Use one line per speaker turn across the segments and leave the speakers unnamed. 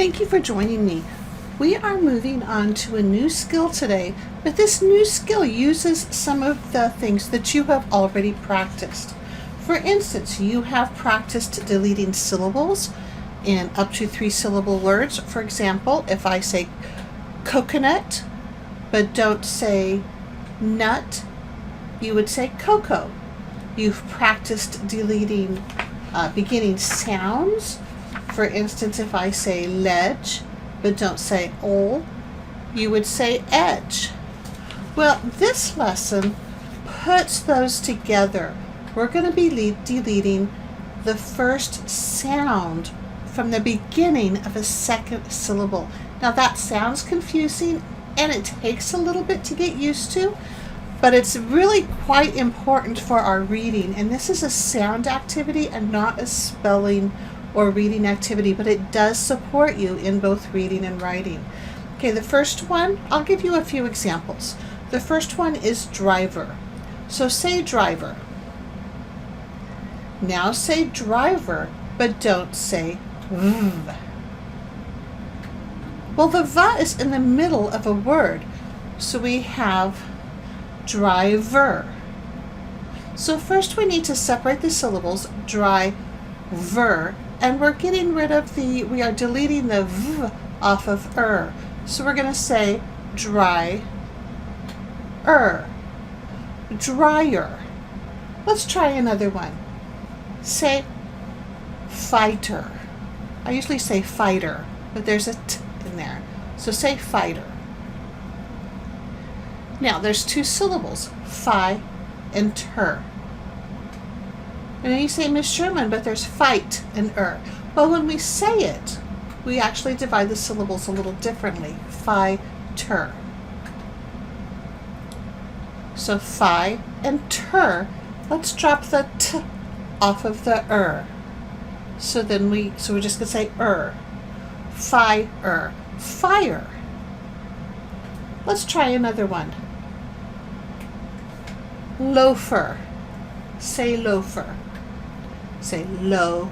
Thank you for joining me. We are moving on to a new skill today, but this new skill uses some of the things that you have already practiced. For instance, you have practiced deleting syllables in up to 3-syllable words. For example, if I say coconut, but don't say nut, you would say cocoa. You've practiced deleting beginning sounds. For instance, if I say ledge, but don't say ol, you would say edge. Well, this lesson puts those together. We're going to be deleting the first sound from the beginning of a second syllable. Now that sounds confusing and it takes a little bit to get used to, but it's really quite important for our reading. And this is a sound activity and not a spelling or reading activity, but it does support you in both reading and writing. Okay, the first one, I'll give you a few examples. The first one is driver. So say driver. Now say driver, but don't say v. Well, the v is in the middle of a word, so we have driver. So first we need to separate the syllables, driver, and we're getting rid of we are deleting the v off of So we're going to say dryer. Dryer. Let's try another one. Say fighter. I usually say fighter, but there's a t in there. So say fighter. Now there's 2 syllables, fi and ter. And then you say Miss Sherman, but there's fight and Well, when we say it, we actually divide the syllables a little differently. Fi-ter. So fi and ter, let's drop the t off of the So then we're just gonna say Fire. Fire. Let's try another one. Loafer. Say loafer. Say loafer.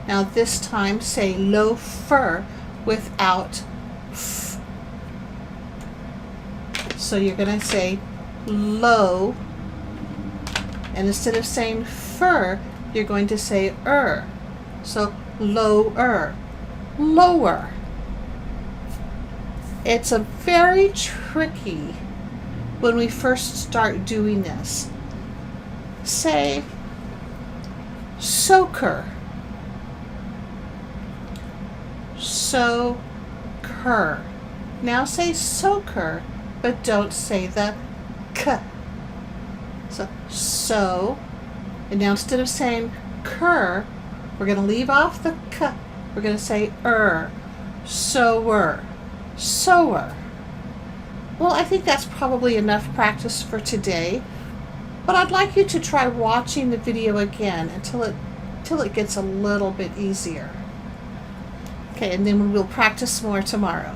Now this time say loafer without f. So you're going to say low, and instead of saying fur, you're going to say So lower. Lower. It's a very tricky when we first start doing this. Say soaker. Soaker. Now say soaker, but don't say the k. So, and now instead of saying cur, we're going to leave off the k. We're going to say sower. Sower. Well, I think that's probably enough practice for today. But I'd like you to try watching the video again until it gets a little bit easier. Okay, and then we'll practice more tomorrow.